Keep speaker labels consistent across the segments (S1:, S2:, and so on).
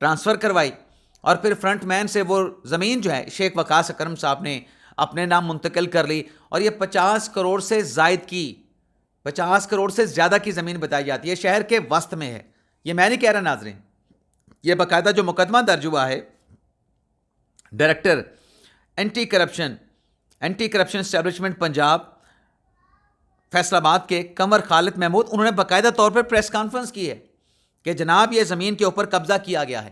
S1: Transfer کروائی اور پھر فرنٹ مین سے وہ زمین جو ہے شیخ وقاص اکرم صاحب نے اپنے نام منتقل کر لی اور یہ 50 کروڑ سے زائد کی 50 کروڑ سے زیادہ کی زمین بتائی جاتی ہے، شہر کے وسط میں ہے. یہ میں نہیں کہہ رہا ناظرین، یہ باقاعدہ جو مقدمہ درج ہوا ہے director anti corruption establishment Punjab Faisalabad کے قمر خالد محمود، انہوں نے باقاعدہ طور پر پریس کانفرنس کی ہے کہ جناب یہ زمین کے اوپر قبضہ کیا گیا ہے.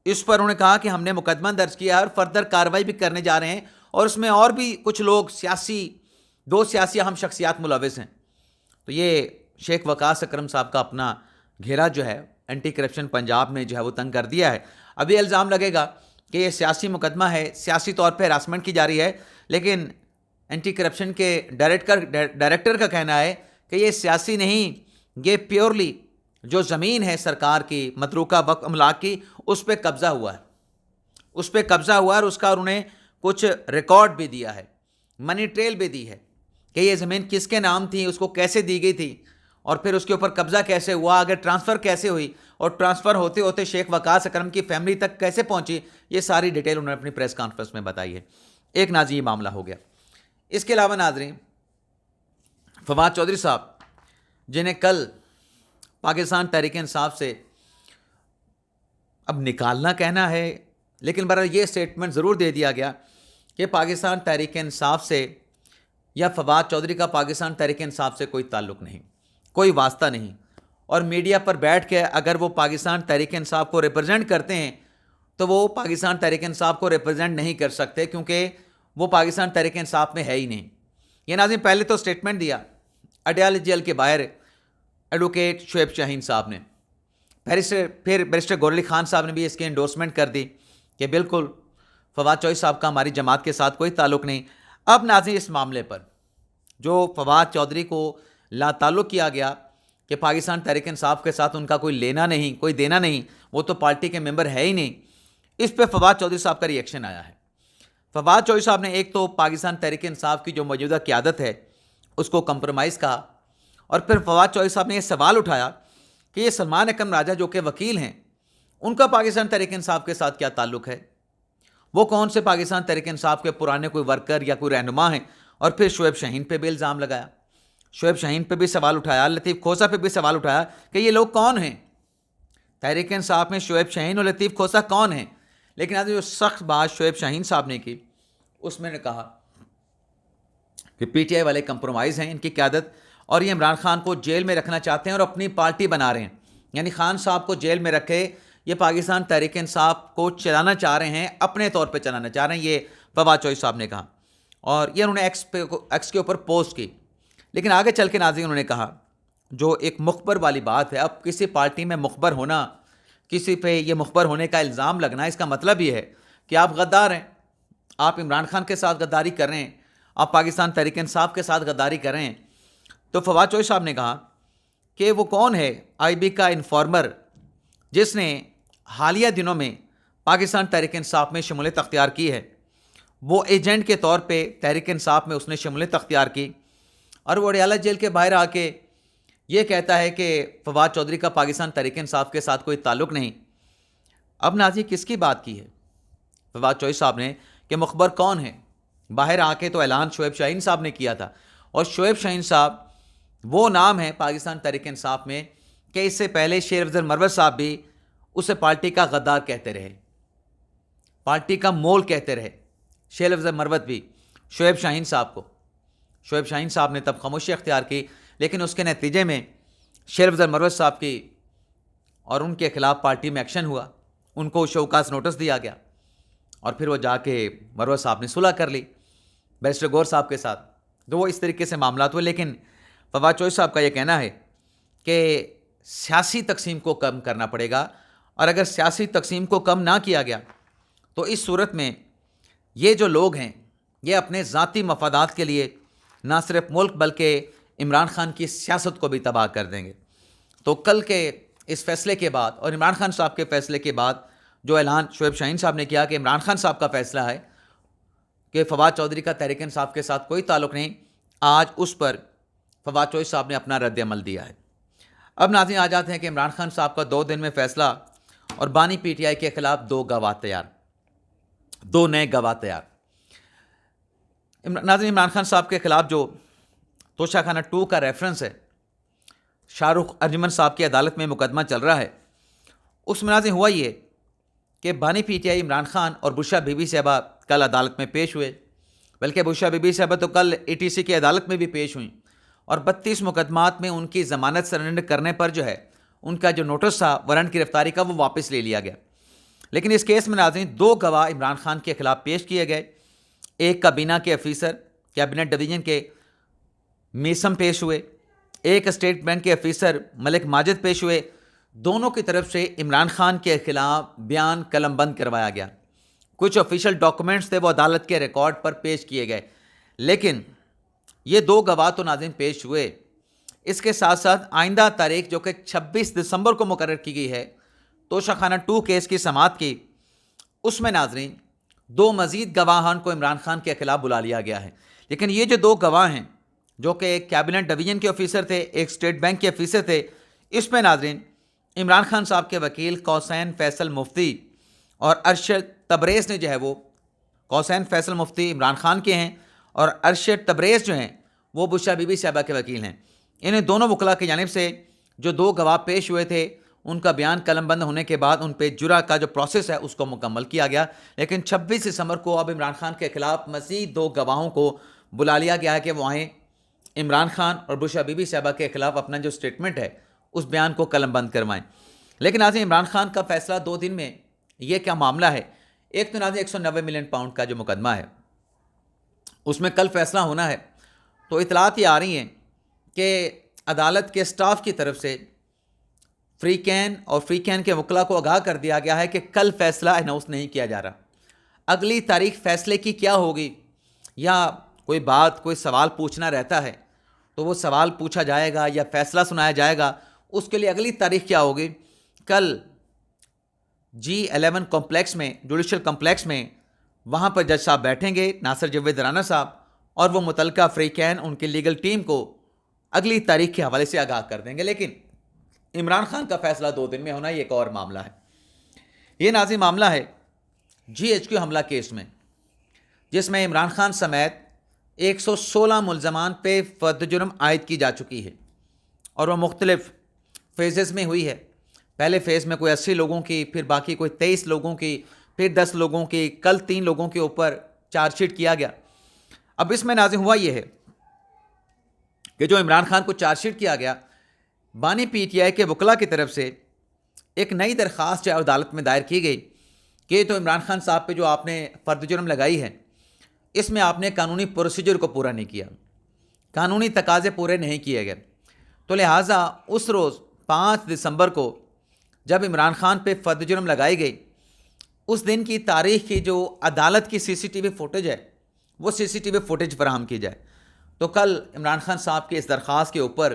S1: اس پر انہوں نے کہا کہ ہم نے مقدمہ درج کیا ہے اور فردر کارروائی بھی کرنے جا رہے ہیں، اور اس میں اور بھی کچھ لوگ دو سیاسی اہم شخصیات ملوث ہیں. تو یہ شیخ وقاص اکرم صاحب کا اپنا گھیرا جو ہے اینٹی کرپشن پنجاب نے جو ہے وہ تنگ کر دیا ہے. ابھی الزام لگے گا کہ یہ سیاسی مقدمہ ہے، سیاسی طور پہ ہراسمنٹ کی جا رہی ہے، لیکن اینٹی کرپشن کے ڈائریکٹر کا کہنا ہے کہ یہ سیاسی نہیں، یہ پیورلی جو زمین ہے سرکار کی متروکہ وقف املاک کی، اس پہ قبضہ ہوا ہے اور اس کا انہوں نے کچھ ریکارڈ بھی دیا ہے، منی ٹریل بھی دی ہے کہ یہ زمین کس کے نام تھی، اس کو کیسے دی گئی تھی، اور پھر اس کے اوپر قبضہ کیسے ہوا، اگر ٹرانسفر کیسے ہوئی، اور ٹرانسفر ہوتے ہوتے شیخ وقاص اکرم کی فیملی تک کیسے پہنچی. یہ ساری ڈیٹیل انہوں نے اپنی پریس کانفرنس میں بتائی ہے. ایک ناظرین یہ معاملہ ہو گیا. اس کے علاوہ ناظرین فواد چودھری صاحب، جنہیں کل پاکستان تحریک انصاف سے اب نکالنا کہنا ہے، لیکن برحال یہ اسٹیٹمنٹ ضرور دے دیا گیا کہ پاکستان تحریک انصاف سے یا فواد چودھری کا پاکستان تحریک انصاف سے کوئی تعلق نہیں، کوئی واسطہ نہیں، اور میڈیا پر بیٹھ کے اگر وہ پاکستان تحریک انصاف کو ریپرزینٹ کرتے ہیں تو وہ پاکستان تحریک انصاف کو ریپرزینٹ نہیں کر سکتے، کیونکہ وہ پاکستان تحریک انصاف میں ہے ہی نہیں. یہ ناظرین پہلے تو اسٹیٹمنٹ دیا اڈیالہ جیل کے باہر ایڈوکیٹ شعیب شاہین صاحب نے، پھر بیرسٹر گور علی خان صاحب نے بھی اس کی انڈورسمنٹ کر دی کہ بالکل فواد چودھری صاحب کا ہماری جماعت کے ساتھ کوئی تعلق نہیں. اب ناظرین اس معاملے پر جو فواد چودھری کو لا تعلق کیا گیا کہ پاکستان تحریک انصاف کے ساتھ ان کا کوئی لینا نہیں، کوئی دینا نہیں، وہ تو پارٹی کے ممبر ہے ہی نہیں، اس پہ فواد چودھری صاحب کا ری ایکشن آیا ہے. فواد چودھری صاحب نے ایک تو پاکستان تحریک انصاف کی جو موجودہ قیادت ہے اس کو کمپرومائز کہا، اور پھر فواد چودھری صاحب نے یہ سوال اٹھایا کہ یہ سلمان اکرم راجہ جو کہ وکیل ہیں، ان کا پاکستان تحریک انصاف کے ساتھ کیا تعلق ہے، وہ کون سے پاکستان تحریک انصاف کے پرانے کوئی ورکر یا کوئی رہنما ہیں. اور پھر شعیب شاہین پہ بھی الزام لگایا، شعیب شاہین پہ بھی سوال اٹھایا، لطیف کھوسہ پہ بھی سوال اٹھایا کہ یہ لوگ کون ہیں، تحریک انصاف میں شعیب شاہین اور لطیف کھوسہ کون ہیں. لیکن آج جو سخت بات شعیب شاہین صاحب نے کی، اس میں نے کہا کہ پی ٹی آئی والے کمپرومائز ہیں، ان کی قیادت، اور یہ عمران خان کو جیل میں رکھنا چاہتے ہیں اور اپنی پارٹی بنا رہے ہیں، یعنی خان صاحب کو جیل میں رکھے، یہ پاکستان تحریک انصاف کو چلانا چاہ رہے ہیں، اپنے طور پہ چلانا چاہ رہے ہیں، یہ فواد چودھری صاحب نے کہا. اور یہ انہوں نے ایکس کے اوپر پوسٹ کی. لیکن آگے چل کے ناظرین انہوں نے کہا جو ایک مخبر والی بات ہے، اب کسی پارٹی میں مخبر ہونا، کسی پہ یہ مخبر ہونے کا الزام لگنا، اس کا مطلب یہ ہے کہ آپ غدار ہیں، آپ عمران خان کے ساتھ غداری کر رہے ہیں، آپ پاکستان تحریک انصاف کے ساتھ غداری کر رہے ہیں. تو فواد چودھری صاحب نے کہا کہ وہ کون ہے آئی بی کا انفارمر جس نے حالیہ دنوں میں پاکستان تحریک انصاف میں شمولیت اختیار کی ہے، وہ ایجنٹ کے طور پہ تحریک انصاف میں اس نے شمولیت اختیار کی، اور وہ اڈیالہ جیل کے باہر آ کے یہ کہتا ہے کہ فواد چودھری کا پاکستان تحریک انصاف کے ساتھ کوئی تعلق نہیں. اب ناظرین کس کی بات کی ہے فواد چودھری صاحب نے کہ مخبر کون ہے؟ باہر آ کے تو اعلان شعیب شاہین صاحب نے کیا تھا، اور شعیب شاہین صاحب وہ نام ہے پاکستان تحریک انصاف میں کہ اس سے پہلے شیر افضل مروت صاحب بھی اسے پارٹی کا غدار کہتے رہے، پارٹی کا مول کہتے رہے. شیر افضل مروت بھی شعیب شاہین صاحب کو، شعیب شاہین صاحب نے تب خاموشی اختیار کی، لیکن اس کے نتیجے میں شیر افضل مروت صاحب کی اور ان کے خلاف پارٹی میں ایکشن ہوا، ان کو شوکاز نوٹس دیا گیا، اور پھر وہ جا کے مروت صاحب نے صلح کر لی بیرسٹر گور صاحب کے ساتھ. تو وہ اس طریقے سے معاملات ہوئے. لیکن فواد چودھری صاحب کا یہ کہنا ہے کہ سیاسی تقسیم کو کم کرنا پڑے گا، اور اگر سیاسی تقسیم کو کم نہ کیا گیا تو اس صورت میں یہ جو لوگ ہیں یہ اپنے ذاتی مفادات کے لیے نہ صرف ملک بلکہ عمران خان کی سیاست کو بھی تباہ کر دیں گے. تو کل کے اس فیصلے کے بعد اور عمران خان صاحب کے فیصلے کے بعد جو اعلان شعیب شاہین صاحب نے کیا کہ عمران خان صاحب کا فیصلہ ہے کہ فواد چودھری کا تحریک انصاف کے ساتھ کوئی تعلق نہیں، آج اس پر فواد چودھری صاحب نے اپنا رد عمل دیا ہے. اب ناظرین آ جاتے ہیں کہ عمران خان صاحب کا 2 دن میں فیصلہ اور بانی پی ٹی آئی کے خلاف 2 گواہ تیار، 2 نئے گواہ تیار۔ ناظرین، عمران خان صاحب کے خلاف جو توشہ خانہ 2 کا ریفرنس ہے، شاہ رخ ارجمن صاحب کی عدالت میں مقدمہ چل رہا ہے، اس میں ناظرین ہوا یہ کہ بانی P T I Imran Khan اور بشرا بی بی صاحبہ کل عدالت میں پیش ہوئے، بلکہ بشرا بی بی صاحبہ تو کل اے ٹی سی کی عدالت میں بھی پیش ہوئیں، اور 32 مقدمات میں ان کی ضمانت سرنڈر کرنے پر جو ہے ان کا جو نوٹس تھا وارنٹ گرفتاری کا وہ واپس لے لیا گیا۔ لیکن اس کیس میں ناظرین 2 گواہ عمران خان کے خلاف پیش کیے گئے، ایک کابینہ کے افیسر کیبنٹ ڈویژن کے میسم پیش ہوئے، ایک اسٹیٹ بینک کے افیسر ملک ماجد پیش ہوئے۔ دونوں کی طرف سے عمران خان کے خلاف بیان قلم بند کروایا گیا، کچھ آفیشیل ڈاکومنٹس تھے وہ عدالت کے ریکارڈ پر پیش کیے گئے، لیکن یہ 2 گواہ تو ناظرین پیش ہوئے۔ اس کے ساتھ ساتھ آئندہ تاریخ جو کہ 26 دسمبر کو مقرر کی گئی ہے توشہ خانہ 2 کیس کی سماعت کی، اس میں ناظرین 2 مزید گواہان کو عمران خان کے خلاف بلا لیا گیا ہے۔ لیکن یہ جو 2 گواہ ہیں جو کہ ایک کیبنٹ ڈویژن کے آفیسر تھے، ایک اسٹیٹ بینک کے آفیسر تھے، اس میں ناظرین عمران خان صاحب کے وکیل کوسین فیصل مفتی اور ارشد تبریز نے جو ہے وہ، کوسین فیصل مفتی عمران خان کے ہیں اور ارشد تبریز جو ہیں وہ بشرا بی بی صاحبہ کے وکیل ہیں۔ انہیں دونوں وکلاء کی جانب سے جو 2 گواہ پیش ہوئے تھے ان کا بیان قلم بند ہونے کے بعد ان پہ جرح کا جو پروسیس ہے اس کو مکمل کیا گیا، لیکن 26 دسمبر کو اب عمران خان کے خلاف مزید 2 گواہوں کو بلا لیا گیا ہے کہ وہ آئیں، عمران خان اور بشرا بی بی صاحبہ کے خلاف اپنا جو سٹیٹمنٹ ہے اس بیان کو قلم بند کروائیں۔ لیکن ناظرین عمران خان کا فیصلہ 2 دن میں یہ کیا معاملہ ہے؟ ایک تو ناظرین 190 ملین پاؤنڈ کا جو مقدمہ ہے اس میں کل فیصلہ ہونا ہے، تو اطلاعات یہ آ رہی ہیں کہ عدالت کے سٹاف کی طرف سے فری کین اور فری کین کے وکلاء کو آگاہ کر دیا گیا ہے کہ کل فیصلہ اناؤنس نہیں کیا جا رہا، اگلی تاریخ فیصلے کی کیا ہوگی، یا کوئی بات کوئی سوال پوچھنا رہتا ہے تو وہ سوال پوچھا جائے گا یا فیصلہ سنایا جائے گا، اس کے لیے اگلی تاریخ کیا ہوگی؟ کل G11 کمپلیکس میں، جوڈیشل کمپلیکس میں، وہاں پر جج صاحب بیٹھیں گے، ناصر جاوید رانا صاحب، اور وہ متعلقہ فری کین ان کی لیگل ٹیم کو اگلی تاریخ کے حوالے سے آگاہ کر دیں گے۔ لیکن عمران خان کا فیصلہ 2 دن میں ہونا یہ ایک اور معاملہ ہے۔ یہ ناظرین معاملہ ہے GHQ حملہ کیس میں، جس میں عمران خان سمیت 116 ملزمان پہ فرد جرم عائد کی جا چکی ہے، اور وہ مختلف فیزز میں ہوئی ہے۔ پہلے فیز میں کوئی 80 لوگوں کی، پھر باقی کوئی 23 لوگوں کی، پھر 10 لوگوں کی، کل 3 لوگوں کے اوپر چارج شیٹ کیا گیا۔ اب اس میں ناظرین ہوا یہ ہے کہ جو عمران خان کو چارج شیٹ کیا گیا، بانی پی ٹی آئی کے وکلاء کی طرف سے ایک نئی درخواست جو عدالت میں دائر کی گئی کہ تو عمران خان صاحب پہ جو آپ نے فرد جرم لگائی ہے اس میں آپ نے قانونی پروسیجر کو پورا نہیں کیا، قانونی تقاضے پورے نہیں کیے گئے، تو لہٰذا اس روز 5 دسمبر کو جب عمران خان پہ فرد جرم لگائی گئی، اس دن کی تاریخ کی جو عدالت کی CCTV فوٹیج ہے وہ CCTV فوٹیج فراہم کی جائے۔ تو کل عمران خان صاحب کی اس درخواست کے اوپر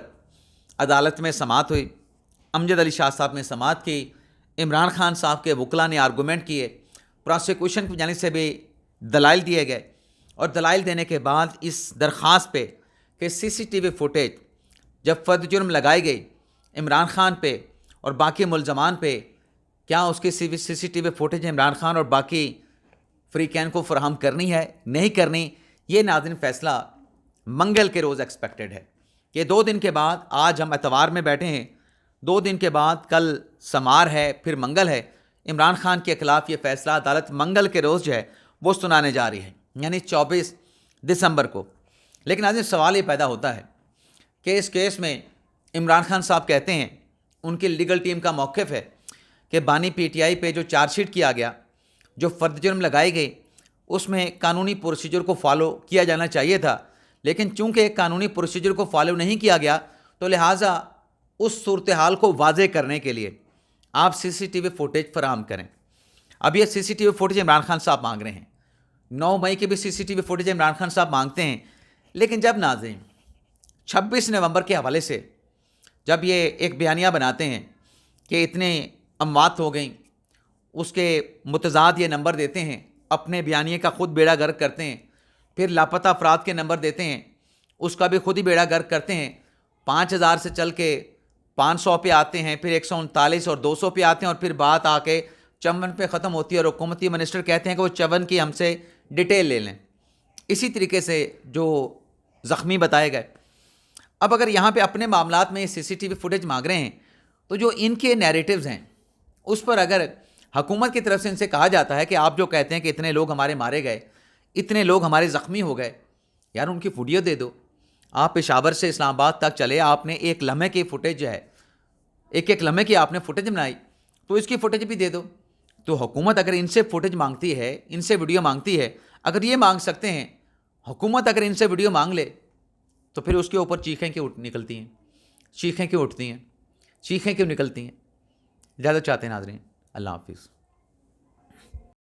S1: عدالت میں سماعت ہوئی، امجد علی شاہ صاحب نے سماعت کی، عمران خان صاحب کے وکلاء نے آرگومنٹ کیے، پروسیکیوشن کی جانب سے بھی دلائل دیے گئے، اور دلائل دینے کے بعد اس درخواست پہ کہ CCTV فوٹیج جب فرد جرم لگائی گئی عمران خان پہ اور باقی ملزمان پہ، کیا اس کی CCTV فوٹیج عمران خان اور باقی فری کین کو فراہم کرنی ہے نہیں کرنی، یہ ناظرین فیصلہ منگل کے روز ایکسپیکٹڈ ہے کہ 2 دن کے بعد، آج ہم اتوار میں بیٹھے ہیں، 2 دن کے بعد کل سمار ہے، پھر منگل ہے، عمران خان کے خلاف یہ فیصلہ عدالت منگل کے روز جو ہے وہ سنانے جا رہی ہے، یعنی 24 دسمبر کو۔ لیکن آج سوال یہ پیدا ہوتا ہے کہ اس کیس میں عمران خان صاحب کہتے ہیں، ان کی لیگل ٹیم کا موقف ہے کہ بانی پی ٹی آئی پہ جو چارج شیٹ کیا گیا، جو فرد جرم لگائی گئی، اس میں قانونی پروسیجر کو فالو کیا جانا چاہیے تھا، لیکن چونکہ قانونی پروسیجر کو فالو نہیں کیا گیا تو لہٰذا اس صورتحال کو واضح کرنے کے لیے آپ CCTV فوٹیج فراہم کریں۔ اب یہ CCTV فوٹیج عمران خان صاحب مانگ رہے ہیں، 9 مئی کی بھی CCTV فوٹیج عمران خان صاحب مانگتے ہیں، لیکن جب ناظرین 26 نومبر کے حوالے سے جب یہ ایک بیانیہ بناتے ہیں کہ اتنے اموات ہو گئیں، اس کے متضاد یہ نمبر دیتے ہیں، اپنے بیانیے کا خود بیڑا گرک کرتے ہیں، پھر لاپتہ افراد کے نمبر دیتے ہیں، اس کا بھی خود ہی بیڑا گرک کرتے ہیں، 5000 سے چل کے 500 پہ آتے ہیں، پھر 139 اور 200 پہ آتے ہیں، اور پھر بات آ کے 54 پہ ختم ہوتی ہے اور حکومتی منسٹر کہتے ہیں کہ وہ 54 کی ہم سے ڈیٹیل لے لیں. اسی طریقے سے جو زخمی بتائے گئے. اب اگر یہاں پہ اپنے معاملات میں سی سی ٹی وی فوٹیج مانگ رہے ہیں تو جو ان کے نیریٹیوز ہیں اس پر اگر حکومت کی طرف سے ان سے کہا جاتا ہے کہ آپ جو کہتے ہیں کہ اتنے لوگ ہمارے مارے گئے، اتنے لوگ ہمارے زخمی ہو گئے، یار ان کی ویڈیو دے دو. آپ پشاور سے اسلام آباد تک چلے، آپ نے ایک لمحے کی فوٹیج جو ہے، ایک لمحے کی آپ نے فوٹیج بنائی، تو اس کی فوٹیج بھی دے دو. تو حکومت اگر ان سے فوٹیج مانگتی ہے، ان سے ویڈیو مانگتی ہے، اگر یہ مانگ سکتے ہیں، حکومت اگر ان سے ویڈیو مانگ لے تو پھر اس کے اوپر چیخیں کیوں نکلتی ہیں، چیخیں کیوں اٹھتی ہیں، چیخیں کیوں نکلتی ہیں؟ اجازت چاہتے ہیں ناظرین. اللہ حافظ.